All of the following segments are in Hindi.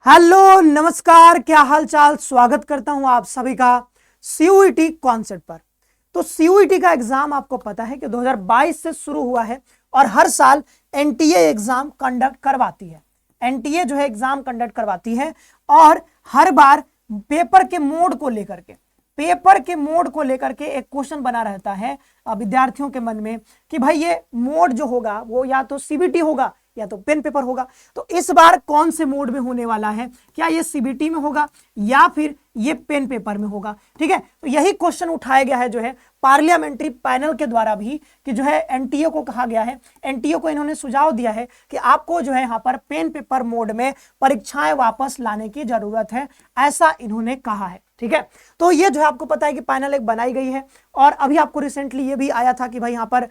हेलो नमस्कार, क्या हाल चाल। स्वागत करता हूं आप सभी का सीयूईटी कॉन्सेप्ट पर। तो सीयूईटी का एग्जाम आपको पता है कि 2022 से शुरू हुआ है और हर साल एनटीए एग्जाम कंडक्ट करवाती है। एनटीए जो है एग्जाम कंडक्ट करवाती है और हर बार पेपर के मोड को लेकर के एक क्वेश्चन बना रहता है विद्यार्थियों के मन में कि भाई ये मोड जो होगा वो या तो सीबीटी होगा या तो पेन पेपर होगा। तो इस बार कौन से मोड में होने वाला है, क्या ये सीबीटी में होगा या फिर ये पेन पेपर में होगा। ठीक है, तो यही क्वेश्चन उठाया गया है जो है पार्लियामेंट्री पैनल के द्वारा भी कि जो है एनटीए को कहा गया है, एनटीए को इन्होंने सुझाव दिया है कि आपको जो है यहाँ पर पेन पेपर मोड में परीक्षाएं वापस लाने की जरूरत है, ऐसा इन्होंने कहा है। ठीक है, तो ये जो है आपको पता है कि पैनल एक बनाई गई है और अभी आपको रिसेंटली ये भी आया था कि भाई यहाँ पर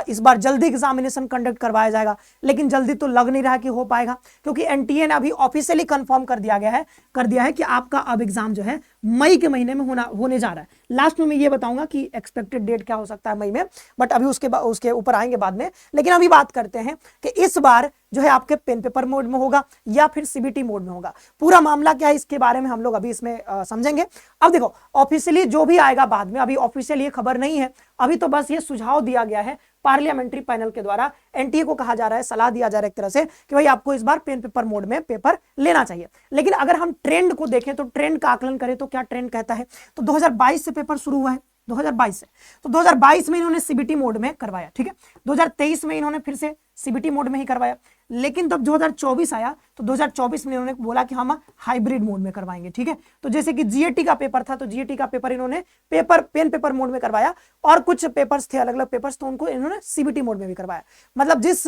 इस बार जल्दी एग्जामिनेशन कंडक्ट करवाया जाएगा, लेकिन जल्दी तो लग नहीं रहा कि हो पाएगा क्योंकि एनटीए ने अभी ऑफिशियली कंफर्म कर दिया है कि आपका अब एग्जाम जो है मई के महीने में होने जा रहा है। लास्ट में मैं ये बताऊंगा कि एक्सपेक्टेड डेट क्या हो सकता है मई में, बट अभी उसके ऊपर आएंगे बाद में। लेकिन अभी बात करते हैं कि इस बार जो है आपके पेन पेपर मोड में होगा या फिर सीबीटी मोड में होगा। पूरा मामला क्या है इसके बारे में हम लोग अभी इसमें समझेंगे। अब देखो ऑफिशियली जो भी आएगा बाद में, अभी ऑफिशियल ये खबर नहीं है, अभी तो बस ये सुझाव दिया गया है पार्लियामेंट्री पैनल के द्वारा। एनटीए को कहा जा रहा है, सलाह दिया जा रहा है एक तरह से कि भाई आपको इस बार पेन पेपर मोड में पेपर लेना चाहिए। लेकिन अगर हम ट्रेंड को देखें तो ट्रेंड का आकलन करें तो क्या ट्रेंड कहता है, तो 2022 से पेपर शुरू हुआ है, 2022 से, तो 2022 में इन्होंने सीबीटी मोड में करवाया। ठीक है, 2023 में इन्होंने फिर से सीबीटी मोड में ही करवाया, लेकिन तब 2024 आया तो 2024 में इन्होंने बोला कि हम हाइब्रिड मोड में करवाएंगे। ठीक है, तो जैसे कि जीएटी का पेपर था तो जीएटी का पेपर इन्होंने पेन पेपर मोड में करवाया और कुछ पेपर्स थे अलग अलग पेपर्स, तो उनको इन्होंने सीबीटी मोड में भी करवाया। मतलब जिस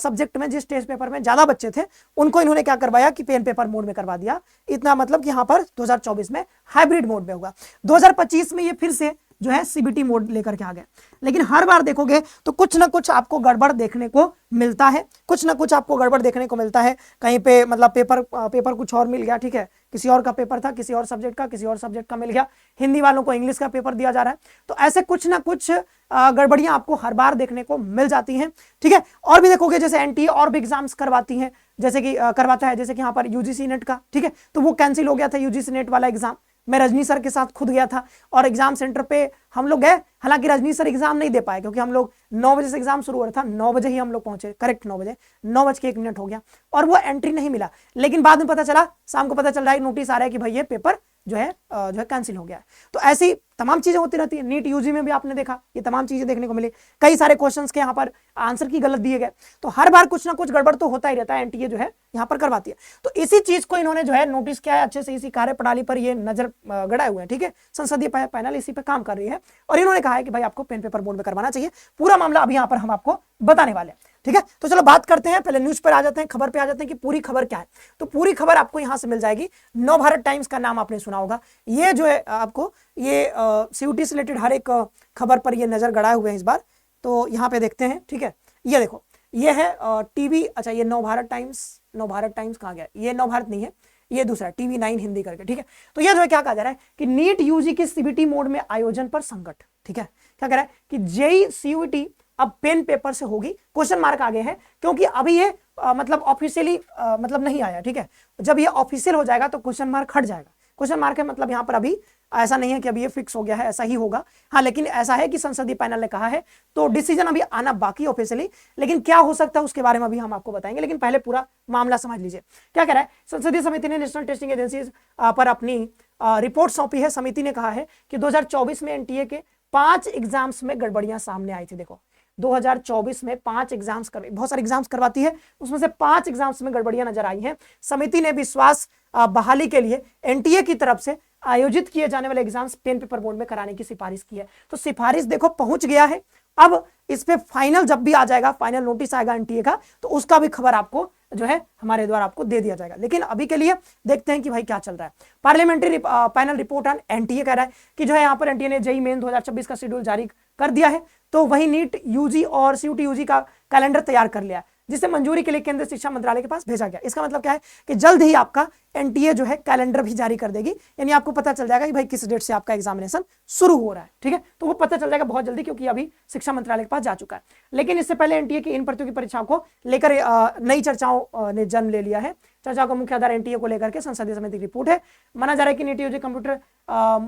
सब्जेक्ट में, जिस टेस्ट पेपर में ज्यादा बच्चे थे उनको इन्होंने क्या करवाया कि पेन पेपर मोड में करवा दिया। इतना मतलब कि यहाँ पर 2024 में हाइब्रिड मोड में होगा। 2025 में ये फिर से जो है सीबीटी मोड लेकर के आ गए। लेकिन हर बार देखोगे तो कुछ ना कुछ आपको गड़बड़ देखने को मिलता है, कुछ ना कुछ आपको गड़बड़ देखने को मिलता है। कहीं पे मतलब पेपर कुछ और मिल गया, ठीक है, किसी और का पेपर था, किसी और सब्जेक्ट का मिल गया, हिंदी वालों को इंग्लिश का पेपर दिया जा रहा है। तो ऐसे कुछ ना कुछ गड़बड़ियां आपको हर बार देखने को मिल जाती हैं। ठीक है, और भी देखोगे जैसे एनटीए और भी एग्जाम्स करवाती है, जैसे कि करवाता है, जैसे कि यहाँ पर यूजीसी नेट का, ठीक है, तो वो कैंसिल हो गया था यूजीसी नेट वाला एग्जाम। मैं रजनी सर के साथ खुद गया था और एग्जाम सेंटर पे हम लोग गए, हालांकि रजनी सर एग्जाम नहीं दे पाए क्योंकि हम लोग 9 बजे से एग्जाम शुरू हो रहा था, 9 बजे ही हम लोग पहुंचे, करेक्ट 9 बजे, 9:01 हो गया और वो एंट्री नहीं मिला। लेकिन बाद में पता चला, शाम को पता चल रहा है, नोटिस आ रहा है कि भाई ये पेपर जो है कैंसिल हो गया है। तो ऐसी तमाम चीजें होती रहती है। नीट यूजी में भी आपने देखा ये तमाम चीजें देखने को मिली, कई सारे क्वेश्चंस के यहाँ पर आंसर की गलत दिए गए। तो हर बार कुछ ना कुछ गड़बड़ तो होता ही रहता है, एनटीए जो है यहाँ पर करवाती है। तो इसी चीज को इन्होंने जो है नोटिस किया है, अच्छे से इसी कार्यप्रणाली पर ये नजर गड़ाए हुए हैं। ठीक है, संसदीय पैनल इसी पे काम कर रही है और इन्होंने कहा है कि भाई आपको पेन पेपर मोड में करवाना चाहिए। पूरा मामला अभी यहाँ पर हम आपको बताने वाले हैं। ठीक है, तो चलो बात करते हैं, पहले न्यूज पर आ जाते हैं, खबर पे आ जाते हैं कि पूरी खबर क्या है। तो पूरी खबर आपको यहां से मिल जाएगी। नवभारत टाइम्स का नाम आपने सुना होगा। ये जो है आपको ये सीयूटी से रिलेटेड हर एक खबर पर ये नजर गड़ाए हुए हैं इस बार। तो यहाँ पे देखते हैं, ठीक है, ये देखो, ये है टीवी, अच्छा ये नवभारत टाइम्स कहाँ गया, ये नवभारत नहीं है, ये दूसरा TV9 हिंदी करके। ठीक है, तो ये जो है क्या कहा जा रहा है कि नीट यूजी की सीबीटी मोड में आयोजन पर संकट। ठीक है, क्या कह रहा है कि जेई सीयूटी अब पेन पेपर से होगी, क्वेश्चन मार्क आगे है क्योंकि अभी ये मतलब ऑफिशियली मतलब नहीं आया। ठीक है, जब ये ऑफिशियल हो जाएगा तो क्वेश्चन मार्क हट जाएगा। क्वेश्चन मार्क है मतलब यहाँ पर अभी ऐसा नहीं है कि अभी ये फिक्स हो गया है, ऐसा ही होगा। हाँ, लेकिन ऐसा है कि संसदीय पैनल ने कहा है, तो डिसीजन अभी आना बाकी ऑफिशियली, लेकिन क्या हो सकता है उसके बारे में अभी हम आपको बताएंगे। लेकिन पहले पूरा मामला समझ लीजिए। क्या कह रहा है, संसदीय समिति ने नेशनल टेस्टिंग एजेंसी पर अपनी रिपोर्ट सौंपी है। समिति ने कहा है कि 2024 में एनटीए के 5 एग्जाम्स में गड़बड़ियां सामने आई थी। देखो 2024 में 5 एग्जाम्स बहुत सारे एग्जाम्स करवाती है, उसमें से 5 एग्जाम्स में गड़बड़ियां नजर आई हैं। समिति ने विश्वास बहाली के लिए एनटीए की तरफ से आयोजित किए जाने वाले एग्जाम्स पेन पेपर मोड में कराने की सिफारिश की है। तो सिफारिश देखो पहुंच गया है। अब इस पे फाइनल जब भी आ जाएगा, फाइनल नोटिस आएगा एनटीए का, तो उसका भी खबर आपको जो है हमारे द्वारा आपको दे दिया जाएगा। लेकिन अभी के लिए देखते हैं कि भाई क्या चल रहा है। Parliamentary panel report on NTA कह रहा है कि जो है यहाँ पर एनटीए ने जेईई मेन 2026 का शेड्यूल जारी कर दिया है। तो वही नीट यूजी और सीयूटी यूजी का कैलेंडर तैयार कर लिया, जिसे मंजूरी के लिए केंद्रीय शिक्षा मंत्रालय के पास भेजा गया। इसका मतलब क्या है कि जल्द ही आपका एनटीए जो है कैलेंडर भी जारी कर देगी, यानी आपको पता चल जाएगा कि भाई किस डेट से आपका एग्जामिनेशन शुरू हो रहा है, ठीक है। तो वो पता चल जाएगा बहुत जल्दी, क्योंकि अभी शिक्षा मंत्रालय के पास जा चुका है। लेकिन इससे पहले एनटीए की इन प्रतियोगी परीक्षाओं को लेकर नई चर्चाओं ने जन्म ले लिया है। चर्चा का मुख्य आधार एनटीए को लेकर के संसदीय समिति की रिपोर्ट है। माना जा रहा है कि नीट यूजी कंप्यूटर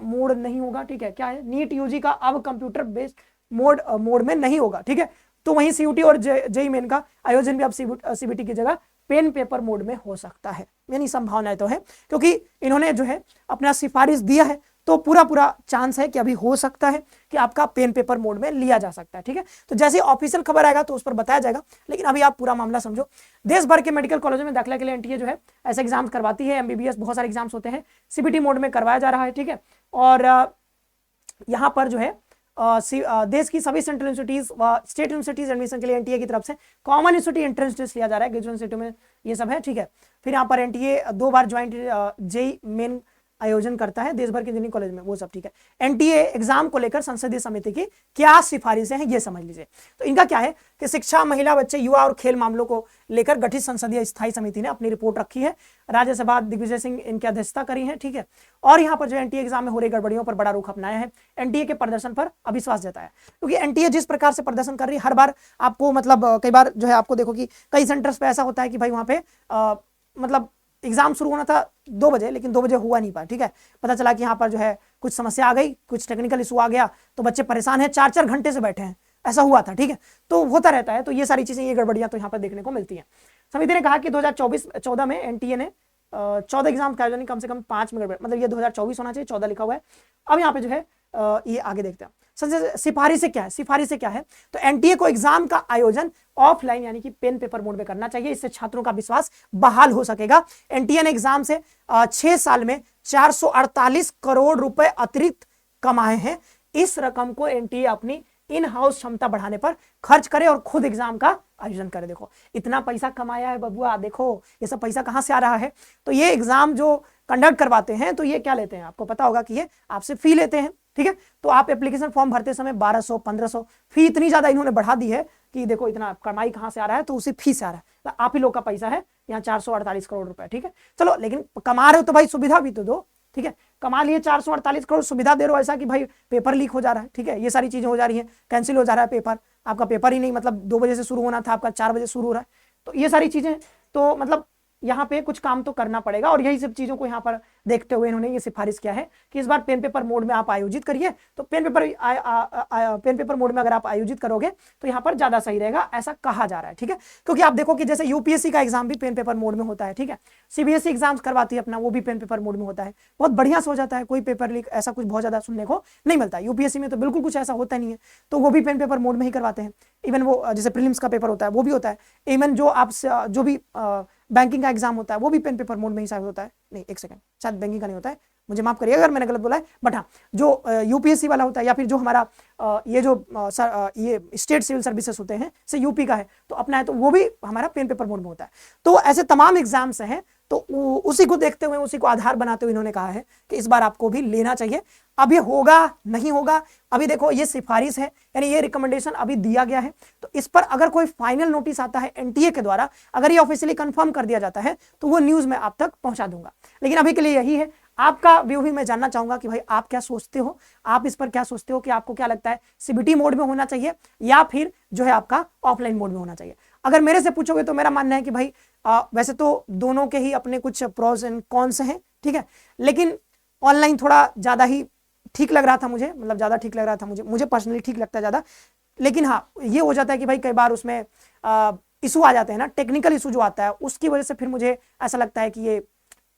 मोड नहीं होगा, ठीक है। क्या है, नीट यूजी का अब कंप्यूटर बेस्ड मोड में नहीं होगा, ठीक है। तो वहीं सीयूटी और जेईई मेन का आयोजन भी अब सीबीटी की जगह पेन पेपर मोड में हो सकता है, यानी संभावनाएं तो है, क्योंकि इन्होंने जो है अपना सिफारिश दिया है, तो पूरा चांस है कि अभी हो सकता है कि आपका पेन पेपर मोड में लिया जा सकता है, ठीक है। तो जैसे ऑफिशियल खबर आएगा तो उस पर बताया जाएगा, लेकिन अभी आप पूरा मामला समझो। देश भर के मेडिकल कॉलेजों में दाखिला के लिए एनटीए जो है ऐसे एग्जाम्स करवाती है। एमबीबीएस बहुत सारे एग्जाम्स होते हैं, सीबीटी मोड में करवाया जा रहा है, ठीक है। और यहाँ पर जो है देश की सभी सेंट्रल यूनिवर्सिटीज व स्टेट यूनिवर्सिटीज एडमिशन के लिए एनटीए की तरफ से कॉमन यूनिवर्सिटी एंट्रेंस टेस्ट लिया जा रहा है। ग्रेजुएशन यूनिवर्सिटी में ये सब है, ठीक है। फिर यहाँ पर एनटीए 2 बार ज्वाइंट जेईई मेन आयोजन करता है देश भर के इंजीनियरिंग कॉलेज में, वो सब ठीक है। एनटीए एग्जाम को लेकर संसदीय समिति की क्या सिफारिशें हैं ये समझ लीजिए। तो इनका क्या है कि शिक्षा, महिला, बच्चे, युवा और खेल मामलों को लेकर गठित संसदीय स्थायी समिति ने अपनी रिपोर्ट रखी है। राज्यसभा दिग्विजय सिंह इनकी अध्यक्षता करी है, ठीक है। और यहाँ पर जो एनटीए एग्जाम में हो रही गड़बड़ियों पर बड़ा रुख अपनाया है, एनटीए के प्रदर्शन पर अविश्वास जताया, क्योंकि एनटीए जिस प्रकार से प्रदर्शन कर रही है हर बार आपको मतलब कई बार जो है आपको देखो कि कई सेंटर्स पे ऐसा होता है कि भाई वहां पे मतलब एग्जाम शुरू होना था 2 बजे, लेकिन 2 बजे हुआ नहीं पाया, ठीक है। पता चला कि यहाँ पर जो है कुछ समस्या आ गई, कुछ टेक्निकल इशू आ गया, तो बच्चे परेशान हैं, 4-4 घंटे से बैठे हैं, ऐसा हुआ था, ठीक है। तो होता रहता है, तो ये सारी चीजें, ये गड़बड़ियां तो यहाँ पर देखने को मिलती हैं। समिति ने कहा कि 2014 में एनटीए ने 14 एग्जाम का आयोजन कम से कम 5 में गड़बड़, मतलब ये 2024 होना चाहिए, 14 लिखा हुआ है। अब यहाँ पे जो है ये आगे देखते हैं। सिफारिशें क्या है, सिफारिशें क्या है, तो एनटीए को एग्जाम का आयोजन ऑफलाइन यानी कि पेन पेपर मोड में करना चाहिए, इससे छात्रों का विश्वास बहाल हो सकेगा। एनटीए ने एग्जाम से 6 साल में 448 करोड़ रुपए अतिरिक्त कमाए हैं। इस रकम को एनटीए अपनी इन हाउस क्षमता बढ़ाने पर खर्च करे और खुद एग्जाम का आयोजन करे। देखो इतना पैसा कमाया है बबुआ, देखो ये सब पैसा कहां से आ रहा है। तो ये एग्जाम जो कंडक्ट करवाते हैं तो ये क्या लेते हैं, आपको पता होगा कि ये आपसे फी लेते हैं, ठीक है। तो आप एप्लीकेशन फॉर्म भरते समय 1200-1500 फी इतनी ज्यादा इन्होंने बढ़ा दी है कि देखो इतना कमाई कहां से आ रहा है, तो उसी फी से आ रहा है। तो आप ही लोग का पैसा है यहाँ 448 करोड़ रुपए, ठीक है। चलो लेकिन कमा रहे हो तो भाई सुविधा भी तो दो, ठीक है। कमा लिए 448 करोड़, सुविधा दे रहे हो ऐसा कि भाई पेपर लीक हो जा रहा है, ठीक है। ये सारी चीजें हो जा रही है, कैंसिल हो जा रहा है पेपर, आपका पेपर ही नहीं, मतलब 2 बजे से शुरू होना था आपका 4 बजे शुरू हो रहा है। तो ये सारी चीजें, तो मतलब यहाँ पे कुछ काम तो करना पड़ेगा, और यही सब चीजों को यहाँ पर देखते हुए इन्होंने ये सिफारिश किया है कि इस बार पेन पेपर मोड में आप आयोजित करिए। तो पेन पेपर मोड में अगर आप आयोजित करोगे तो यहाँ पर ज्यादा सही रहेगा, ऐसा कहा जा रहा है, ठीक है। क्योंकि आप देखो कि जैसे यूपीएससी का एग्जाम भी पेन पेपर मोड में होता है, ठीक है। सीबीएसई एग्जाम करवाती है अपना, वो भी पेन पेपर मोड में होता है, बहुत बढ़िया से हो जाता है, कोई पेपर लीक ऐसा कुछ बहुत ज्यादा सुनने को नहीं मिलता है। यूपीएससी में तो बिल्कुल कुछ ऐसा होता नहीं है, तो वो भी पेन पेपर मोड में ही करवाते हैं। इवन वो जैसे प्रीलिम्स का पेपर होता है वो भी होता है, इवन जो आप जो भी बैंकिंग का एग्जाम होता है वो भी पेन पेपर मोड में ही शायद होता है, नहीं 1 सेकंड, शायद बैंकिंग का नहीं होता है, मुझे माफ करिए अगर मैंने गलत बोला है, बट हाँ जो यूपीएससी वाला होता है या फिर जो हमारा ये जो ये स्टेट सिविल सर्विसेज होते हैं, से यूपी का है तो अपना है, तो वो भी हमारा पेन पेपर मोड में होता है। तो ऐसे तमाम एग्जाम्स हैं, तो उसी को देखते हुए, उसी को आधार बनाते हुए इन्होंने कहा है कि इस बार आपको भी लेना चाहिए। अब ये होगा नहीं होगा, अभी देखो ये सिफारिश है, यानी ये रिकमेंडेशन अभी दिया गया है। तो इस पर अगर कोई फाइनल नोटिस आता है एनटीए के द्वारा, अगर ये ऑफिशियली कंफर्म कर दिया जाता है तो वो न्यूज मैं आप तक पहुंचा दूंगा। लेकिन अभी के लिए यही है, आपका व्यू भी मैं जानना चाहूंगा कि भाई आप क्या सोचते हो, आप इस पर क्या सोचते हो, कि आपको क्या लगता है सीबीटी मोड में होना चाहिए या फिर जो है आपका ऑफलाइन मोड में होना चाहिए। अगर मेरे से पूछोगे तो मेरा मानना है कि भाई वैसे तो दोनों के ही अपने कुछ प्रोस एंड कॉन्स हैं, ठीक है, लेकिन ऑनलाइन थोड़ा ज्यादा ही ठीक लग रहा था मुझे, मतलब ज्यादा ठीक लग रहा था मुझे पर्सनली ठीक लगता है ज्यादा। लेकिन हाँ ये हो जाता है कि भाई कई बार उसमें इशू आ जाते हैं ना, टेक्निकल इशू जो आता है उसकी वजह से फिर मुझे ऐसा लगता है कि ये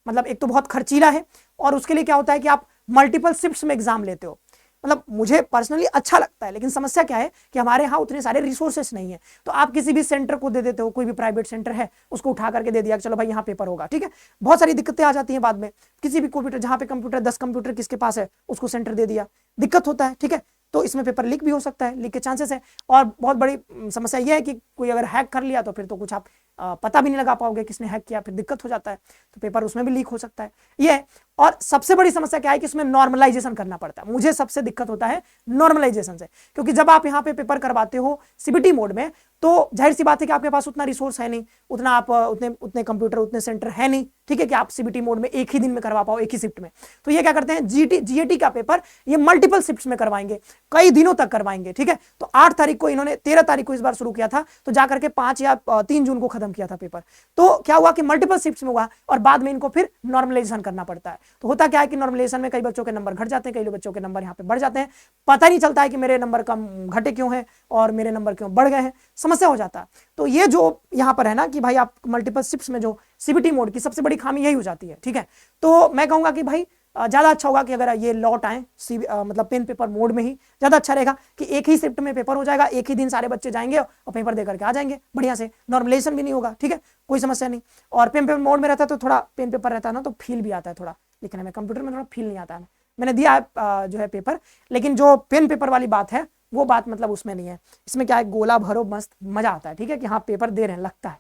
मतलब एक तो बहुत खर्चीला है, और उसके लिए क्या होता है कि आप मल्टीपल शिफ्ट्स में एग्जाम लेते हो। मतलब मुझे पर्सनली अच्छा लगता है, लेकिन समस्या क्या है कि हमारे यहाँ उतने सारे रिसोर्सेस नहीं है। तो आप किसी भी सेंटर को दे देते हो, कोई भी प्राइवेट सेंटर है उसको उठा करके दे दिया, चलो भाई यहाँ पेपर होगा, ठीक है। बहुत सारी दिक्कतें आ जाती हैं बाद में, किसी भी कंप्यूटर, जहाँ पे कंप्यूटर 10 कंप्यूटर किसके पास है उसको सेंटर दे दिया, दिक्कत होता है, ठीक है। तो इसमें पेपर लीक भी हो सकता है, लीक के चांसेस है। और बहुत बड़ी समस्या यह है कि कोई अगर हैक कर लिया तो फिर तो कुछ आप पता भी नहीं लगा पाओगे किसने हैक किया, फिर दिक्कत हो जाता है, तो पेपर उसमें भी लीक हो सकता है। ये और सबसे बड़ी समस्या क्या है कि इसमें नॉर्मलाइजेशन करना पड़ता है। मुझे सबसे दिक्कत होता है नॉर्मलाइजेशन से, क्योंकि जब आप यहाँ पे पेपर करवाते हो सीबीटी मोड में तो जाहिर सी बात है कि आपके पास उतना रिसोर्स है नहीं, उतना आप उतने कंप्यूटर उतने सेंटर है नहीं, ठीक है, कि आप सीबीटी मोड में एक ही दिन में करवा पाओ, एक ही शिफ्ट में। तो ये क्या करते हैं, जीएटी का पेपर ये मल्टीपल शिफ्ट्स में करवाएंगे, कई दिनों तक करवाएंगे, ठीक है। तो 8 तारीख को इन्होंने 13 तारीख को इस बार शुरू किया था, तो जाकर के 5 या 3 जून को खत्म किया था पेपर। तो क्या हुआ कि मल्टीपल शिफ्ट्स में हुआ और बाद में इनको फिर नॉर्मलाइजेशन करना पड़ता है। तो होता क्या है कि नॉर्मलाइजेशन में कई बच्चों के नंबर घट जाते हैं, कई बच्चों के नंबर यहाँ पे बढ़ जाते हैं, पता नहीं चलता है कि मेरे नंबर कम घटे क्यों है और मेरे नंबर क्यों बढ़ गए हैं, समस्या हो जाता है। तो ये जो यहाँ पर है ना कि भाई आप मल्टीपल शिफ्ट्स में जो सीबीटी मोड की सबसे बड़ी खामी यही हो जाती है, ठीक है। तो मैं कहूंगा कि भाई ज्यादा अच्छा होगा कि अगर ये लौट आए मतलब पेन पेपर मोड में ही ज्यादा अच्छा रहेगा कि एक ही शिफ्ट में पेपर हो जाएगा, एक ही दिन सारे बच्चे जाएंगे और पेपर दे करके आ जाएंगे बढ़िया से, नॉर्मलाइजेशन भी नहीं होगा, ठीक है, कोई समस्या नहीं। और पेन पेपर मोड में रहता है तो थोड़ा पेन पेपर रहता है ना तो फील भी आता है थोड़ा, लेकिन हमें कंप्यूटर में थोड़ा फील नहीं आता है। मैंने दिया है जो है पेपर, लेकिन जो पेन पेपर वाली बात है वो बात मतलब उसमें नहीं है। इसमें क्या है, गोला भरो मस्त मजा आता है, ठीक है, कि हाँ पेपर दे रहे हैं लगता है।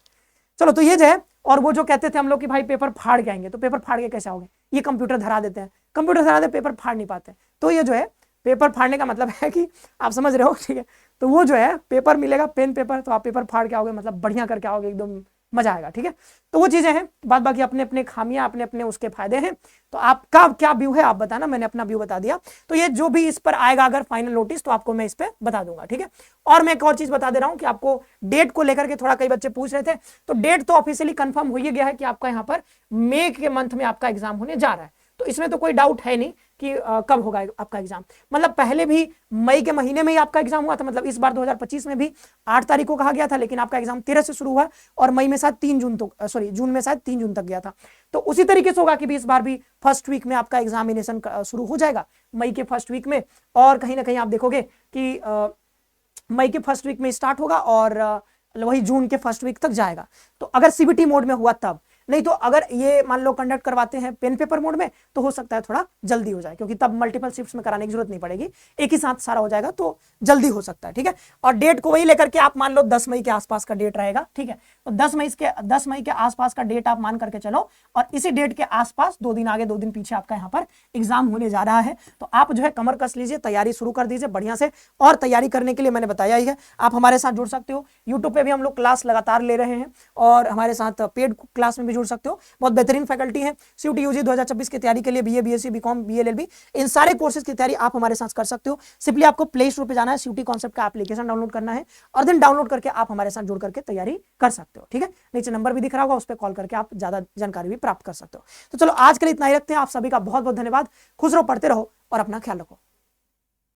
चलो तो ये जो है, और वो जो कहते थे हम लोग कि भाई पेपर फाड़ के आएंगे, तो पेपर फाड़ के कैसे आओगे, ये कंप्यूटर धरा देते हैं, कंप्यूटर धरा दे पेपर फाड़ नहीं पाते। तो ये जो है पेपर फाड़ने का मतलब है कि आप समझ रहे हो, ठीक है। तो वो जो है पेपर मिलेगा पेन पेपर, तो आप पेपर फाड़ के आओगे, मतलब बढ़िया करके आओगे, एकदम मजा आएगा, ठीक है। तो वो चीजें हैं, बाद बाकी अपने अपने खामियां अपने अपने उसके फायदे हैं। तो आपका क्या व्यू है आप बताना, मैंने अपना व्यू बता दिया। तो ये जो भी इस पर आएगा अगर फाइनल नोटिस तो आपको मैं इस पर बता दूंगा, ठीक है। और मैं एक और चीज बता दे रहा हूं कि आपको डेट को लेकर के थोड़ा कई बच्चे पूछ रहे थे, तो डेट तो ऑफिशियली कंफर्म हो ही गया है कि आपका यहाँ पर मई के मंथ में आपका एग्जाम होने जा रहा है। तो इसमें तो कोई डाउट है नहीं कि कब होगा आपका एग्जाम। मतलब पहले भी मई के महीने में ही आपका एग्जाम हुआ था, मतलब इस बार 2025 में भी 8 तारीख को कहा गया था, लेकिन आपका एग्जाम 13 से शुरू हुआ और मई में शायद 3 जून तक, सॉरी जून में शायद 3 जून तक गया था। तो उसी तरीके से होगा कि भी इस बार भी फर्स्ट वीक में आपका एग्जामिनेशन शुरू हो जाएगा, मई के फर्स्ट वीक में। और कहीं ना कहीं आप देखोगे कि मई के फर्स्ट वीक में स्टार्ट होगा और वही जून के फर्स्ट वीक तक जाएगा। तो अगर सीबीटी मोड में हुआ तब, नहीं तो अगर ये मान लो कंडक्ट करवाते हैं पेन पेपर मोड में तो हो सकता है थोड़ा जल्दी हो जाए, क्योंकि तब मल्टीपल शिफ्ट्स में कराने की जरूरत नहीं पड़ेगी, एक ही साथ सारा हो जाएगा, तो जल्दी हो सकता है, ठीक है। और डेट को वही लेकर के आप मान लो 10 मई के आसपास का डेट रहेगा, ठीक है। तो 10 मई के आसपास का डेट आप मान करके चलो, और इसी डेट के आसपास 2 दिन आगे 2 दिन पीछे आपका यहाँ पर एग्जाम होने जा रहा है। तो आप जो है कमर कस लीजिए, तैयारी शुरू कर दीजिए बढ़िया से। और तैयारी करने के लिए मैंने बताया ही है, आप हमारे साथ जुड़ सकते हो, यूट्यूब पे भी हम लोग क्लास लगातार ले रहे हैं और हमारे साथ पेड क्लास में भी जुड़ सकते हो। बहुत बेहतरीन फैकल्टी है। सीयूटी यूजी 2026 की तैयारी के लिए बीए बीएससी बीकॉम बीएलएलबी इन सारे कोर्सेज की तैयारी आप हमारे साथ कर सकते हो। सिंपली आपको प्ले स्टोर पे जाना है, सीयूटी कॉन्सेप्ट का एप्लीकेशन डाउनलोड करना है और देन डाउनलोड करके आप हमारे साथ जुड़ करके तैयारी कर सकते हो, ठीक है। नीचे नंबर भी दिख रहा होगा, उस पर कॉल करके आप ज्यादा जानकारी भी प्राप्त कर सकते हो। तो चलो आज के लिए इतना ही रखते हैं। आप सभी का बहुत बहुत धन्यवाद। खुश रहो, पढ़ते रहो और अपना ख्याल रखो।